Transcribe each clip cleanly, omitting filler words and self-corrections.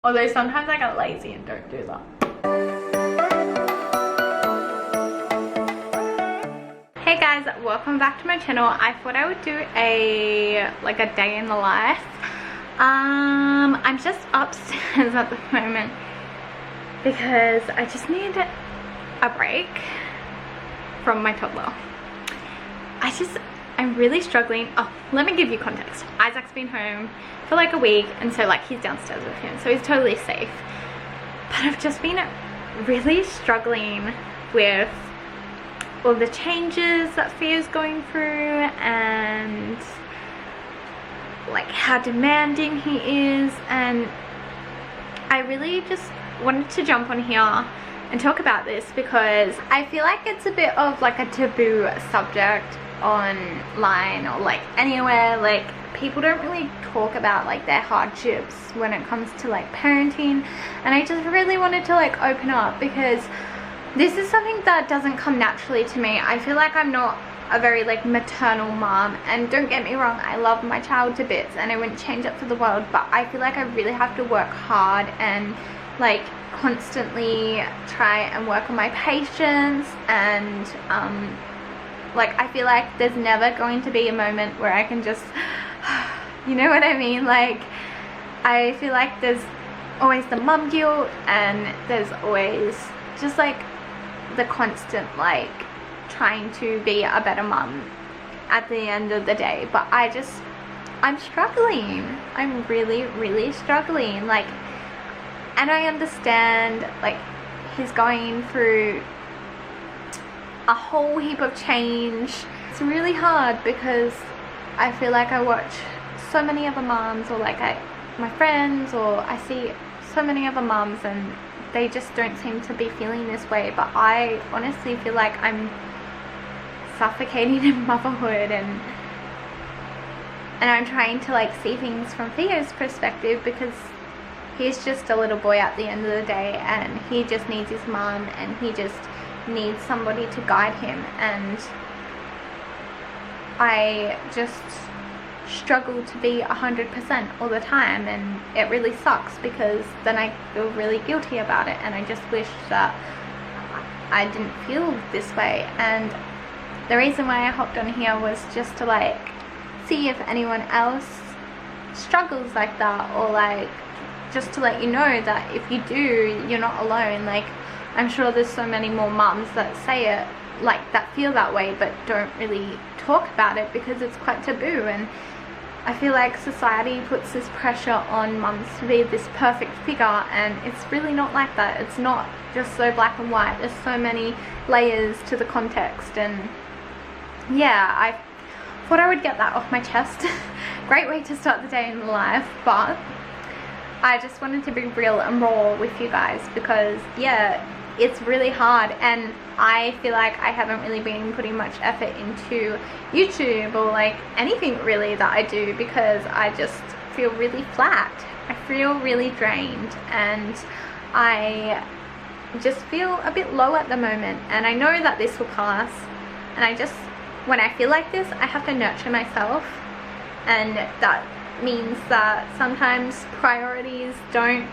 Although sometimes I get lazy and don't do that. Hey guys, welcome back to my channel. I thought I would do a day in the life. I'm just upstairs at the moment because I just need a break from my toddler. I'm really struggling. Oh, let me give you context. Isaac's been home for like a week, and so like he's downstairs with him, so he's totally safe. But I've just been really struggling with all the changes that Theo's going through, and like how demanding he is, and I really just wanted to jump on here and talk about this because I feel like it's a bit of like a taboo subject online or like anywhere. Like people don't really talk about like their hardships when it comes to like parenting, and I just really wanted to like open up because this is something that doesn't come naturally to me. I feel like I'm not a very like maternal mom, and don't get me wrong, I love my child to bits and I wouldn't change it for the world, but I feel like I really have to work hard and like constantly try and work on my patience, and like I feel like there's never going to be a moment where I can just you know what I mean? Like I feel like there's always the mum guilt, and there's always just like the constant like trying to be a better mum at the end of the day. But I'm struggling. I'm really struggling. Like, and I understand like he's going through a whole heap of change. It's really hard because I feel like I watch so many other moms, or like my friends, or I see so many other moms, and they just don't seem to be feeling this way. But I honestly feel like I'm suffocating in motherhood, and I'm trying to like see things from Theo's perspective because he's just a little boy at the end of the day, and he just needs his mom, and he just needs somebody to guide him. And I just struggle to be 100% all the time, and it really sucks because then I feel really guilty about it, and I just wish that I didn't feel this way. And the reason why I hopped on here was just to like see if anyone else struggles like that, or like just to let you know that if you do, you're not alone. Like I'm sure there's so many more mums that say it, like that feel that way, but don't really talk about it because it's quite taboo. And I feel like society puts this pressure on mums to be this perfect figure, and it's really not like that. It's not just so black and white. There's so many layers to the context, and yeah, I thought I would get that off my chest. Great way to start the day in the life, but I just wanted to be real and raw with you guys because yeah, it's really hard, and I feel like I haven't really been putting much effort into YouTube or like anything really that I do because I just feel really flat. I feel really drained, and I just feel a bit low at the moment, and I know that this will pass. And when I feel like this, I have to nurture myself, and that means that sometimes priorities don't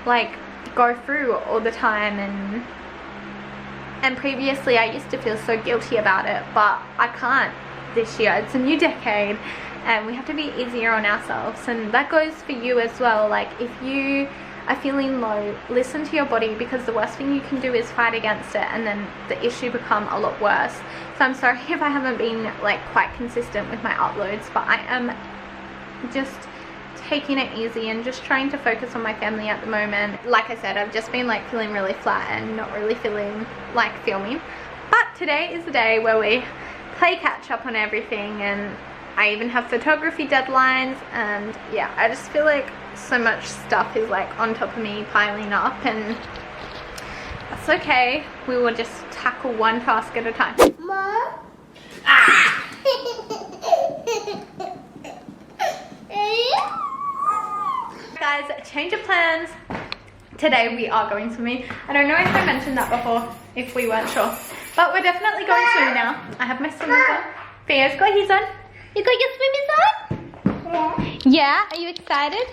like go through all the time, and previously I used to feel so guilty about it, but I can't this year. It's a new decade, and we have to be easier on ourselves, and that goes for you as well. Like if you are feeling low, listen to your body, because the worst thing you can do is fight against it, and then the issue become a lot worse. So I'm sorry if I haven't been like quite consistent with my uploads, but I am just taking it easy and just trying to focus on my family at the moment. Like I said, I've just been like feeling really flat and not really feeling like filming, but today is the day where we play catch up on everything, and I even have photography deadlines, and yeah, I just feel like so much stuff is like on top of me, piling up, and that's okay. We will just tackle one task at a time. Mom? Ah! Guys, change of plans. Today we are going swimming. I don't know if I mentioned that before, if we weren't sure, but we're definitely going swimming now. I have my swimmers on. Theo's got his on. You got your swimmers on? Yeah. Yeah, are you excited?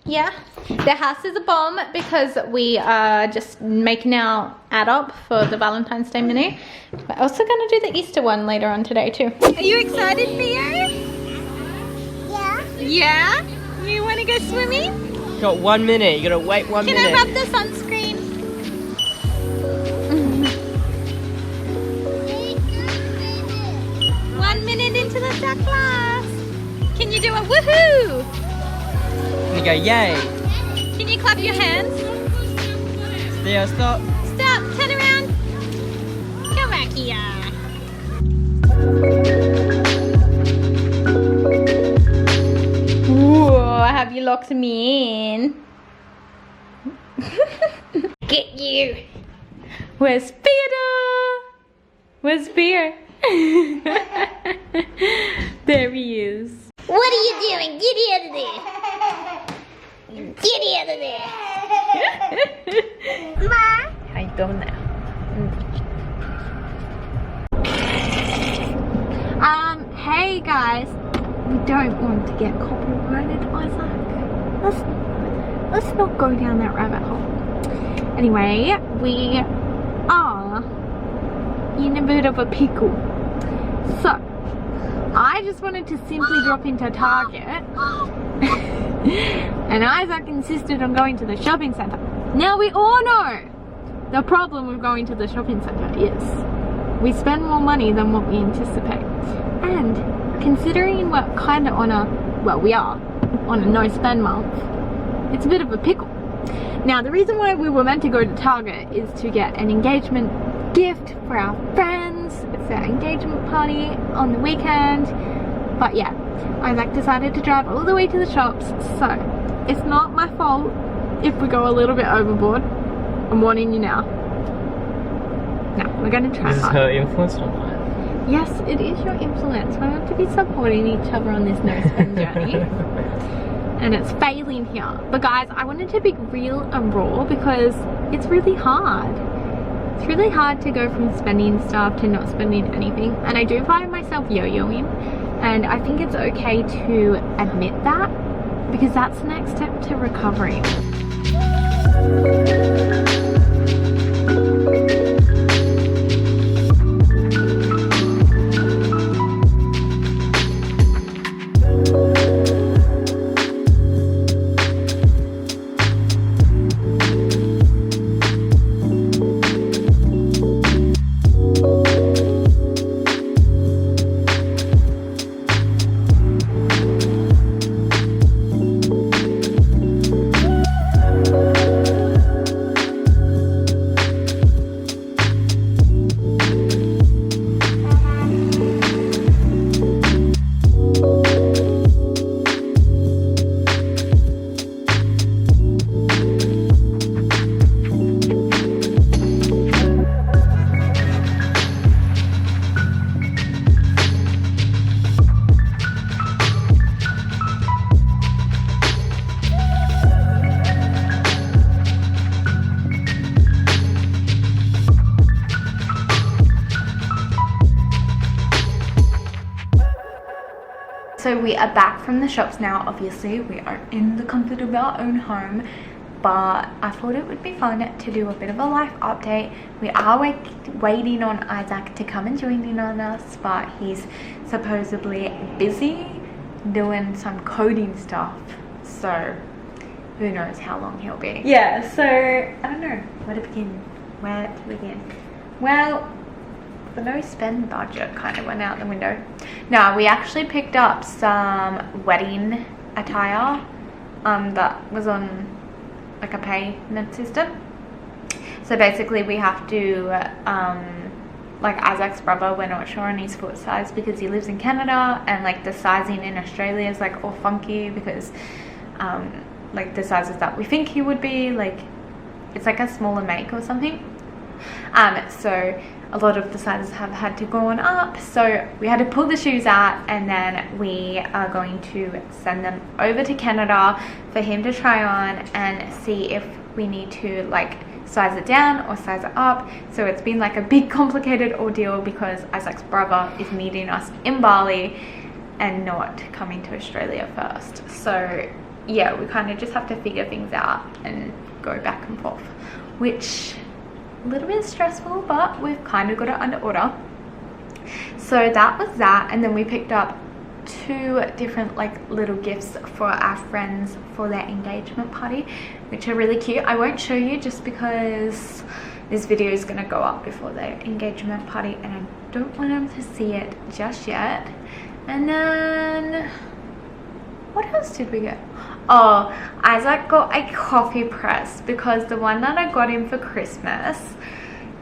Yeah, the house is a bomb because we are just making our add up for the Valentine's Day menu. We're also going to do the Easter one later on today too. Are you excited, Theo? Yeah. Yeah? You want to go swimming? Got 1 minute. You gotta wait 1 minute. Can I rub the sunscreen? 1 minute into the duck class. Can you do a woohoo? You go, yay. Can you clap your hands? Theo, stop. Stop, turn around. Come back here. Whoa, have you locked me in? Get you. Where's Theodore? Where's Theo? There he is. What are you doing? Get out of there. Get out of there. Ma. How you doing now? Hey guys. We don't want to get copyrighted, Isaac. Let's not go down that rabbit hole. Anyway, we are in a bit of a pickle. So, I just wanted to simply drop into Target and Isaac insisted on going to the shopping centre. Now we all know the problem with going to the shopping centre is we spend more money than what we anticipate. And considering we're kind of on a, well, we are on a no spend month, it's a bit of a pickle. Now the reason why we were meant to go to Target is to get an engagement gift for our friends. It's their engagement party on the weekend. But yeah, Isaac decided to drive all the way to the shops, so it's not my fault if we go a little bit overboard. I'm warning you now. No, we're going to try This is hard. her influence or what? Yes, it is your influence. We want to be supporting each other on this no-spend journey. And it's failing here. But guys, I wanted to be real and raw because it's really hard. It's really hard to go from spending stuff to not spending anything. And I do find myself yo-yoing. And I think it's okay to admit that because that's the next step to recovery. So we are back from the shops now. Obviously we are in the comfort of our own home, but I thought it would be fun to do a bit of a life update. We are waiting on Isaac to come and join in on us, but he's supposedly busy doing some coding stuff, so who knows how long he'll be. Yeah, so I don't know where to begin. Well, the no spend budget kind of went out the window. No, we actually picked up some wedding attire that was on like a payment system. So basically we have to like Isaac's brother, we're not sure on his foot size because he lives in Canada, and like the sizing in Australia is like all funky because like the sizes that we think he would be, like it's like a smaller make or something. So a lot of the sizes have had to go on up, so we had to pull the shoes out, and then we are going to send them over to Canada for him to try on and see if we need to like size it down or size it up. So it's been like a big complicated ordeal because Isaac's brother is meeting us in Bali and not coming to Australia first. So yeah, we kind of just have to figure things out and go back and forth, which a little bit stressful, but we've kind of got it under order. So that was that, and then we picked up 2 different like little gifts for our friends for their engagement party, which are really cute. I won't show you just because this video is going to go up before their engagement party and I don't want them to see it just yet. And then what else did we get? Oh, Isaac got a coffee press because the one that I got him for Christmas,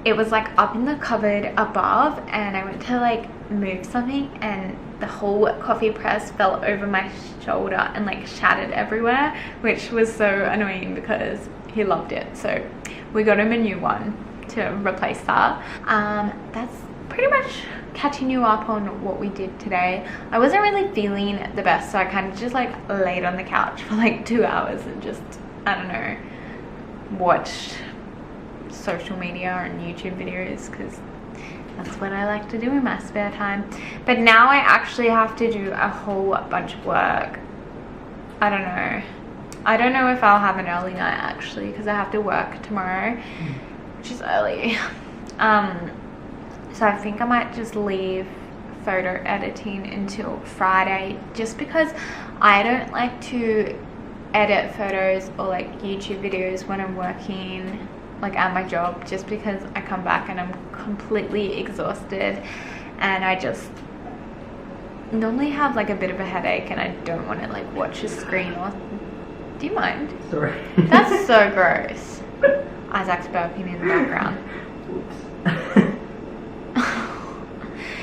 it was like up in the cupboard above, and I went to like move something and the whole coffee press fell over my shoulder and like shattered everywhere, which was so annoying because he loved it. So we got him a new one to replace that. That's pretty much catching you up on what we did today. I wasn't really feeling the best, so I kind of just like laid on the couch for like 2 hours and just, I don't know, watched social media and YouTube videos because that's what I like to do in my spare time. But now I actually have to do a whole bunch of work. I don't know if I'll have an early night actually, because I have to work tomorrow, which is early. So I think I might just leave photo editing until Friday, just because I don't like to edit photos or like YouTube videos when I'm working like at my job, just because I come back and I'm completely exhausted and I just normally have like a bit of a headache and I don't want to like watch a screen. Or do you mind? Sorry. That's so gross. Isaac's burping in the background. Oops.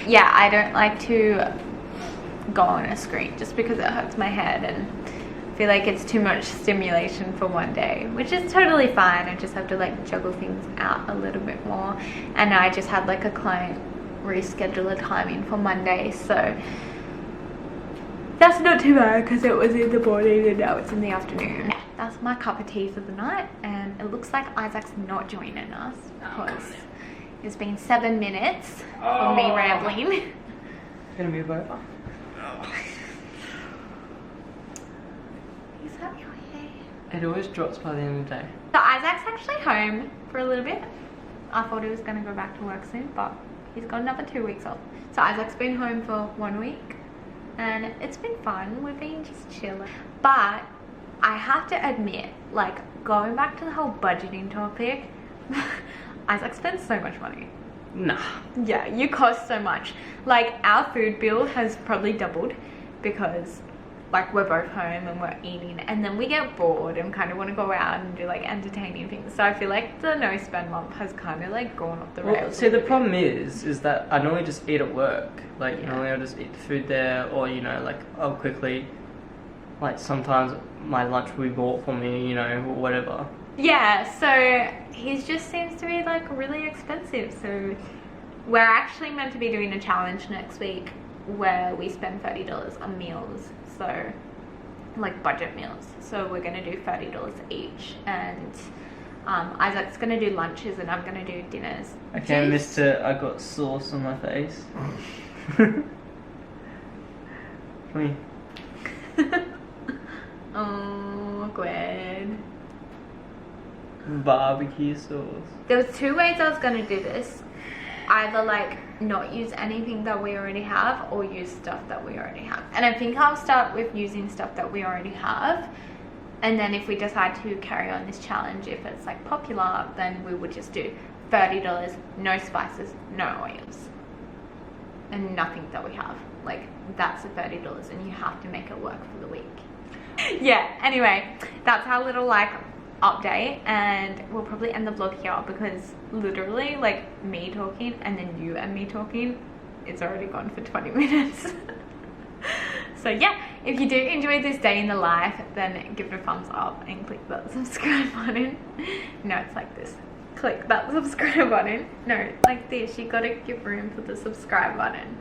Yeah, I don't like to go on a screen just because it hurts my head and I feel like it's too much stimulation for one day, which is totally fine. I just have to like juggle things out a little bit more. And I just had like a client reschedule a timing for Monday, so that's not too bad because it was in the morning and now it's in the afternoon. That's my cup of tea for the night, and it looks like Isaac's not joining us because it's been 7 minutes of me rambling. Gonna move over. Is that your hair? It always drops by the end of the day. So Isaac's actually home for a little bit. I thought he was going to go back to work soon, but he's got another 2 weeks off. So Isaac's been home for 1 week and it's been fun. We've been just chilling. But I have to admit, like, going back to the whole budgeting topic, Isaac spends so much money. Nah. Yeah, you cost so much. Like, our food bill has probably doubled because like we're both home and we're eating, and then we get bored and kind of want to go out and do like entertaining things. So I feel like the no spend month has kind of like gone off the rails. Well, see, the problem is that I normally just eat at work. Like, normally I'll just eat the food there, or, you know, like, I'll quickly, like, sometimes my lunch will be bought for me, you know, or whatever. Yeah, so he just seems to be like really expensive. So we're actually meant to be doing a challenge next week where we spend $30 on meals, so like budget meals. So we're gonna do $30 each, and Isaac's gonna do lunches and I'm gonna do dinners. Okay, Mister, I got sauce on my face. Me. Oh, Gwen. Barbecue sauce. There was 2 ways I was gonna do this. Either like not use anything that we already have, or use stuff that we already have. And I think I'll start with using stuff that we already have, and then if we decide to carry on this challenge, if it's like popular, then we would just do $30, no spices, no oils, and nothing that we have. Like, that's the $30 and you have to make it work for the week. Yeah, anyway, that's our little like update, and we'll probably end the vlog here because literally like me talking and then you and me talking, it's already gone for 20 minutes. So yeah, if you do enjoy this day in the life, then give it a thumbs up and click that subscribe button. No, it's like this. Click that subscribe button. No, like this. You gotta give room for the subscribe button.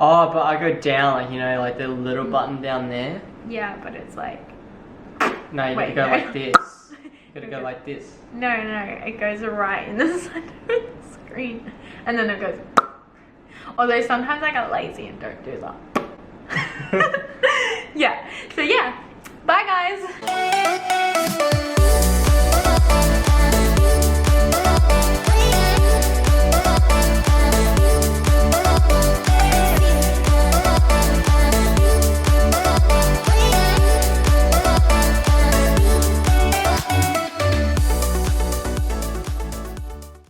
Oh, but I go down, like, you know, like the little button down there. Yeah, but it's like... No, you Wait, gotta go no. like this. You gotta go like this. No, it goes right in the center of the screen. And then it goes... Although sometimes I get lazy and don't do that. Yeah, so yeah, Bye guys!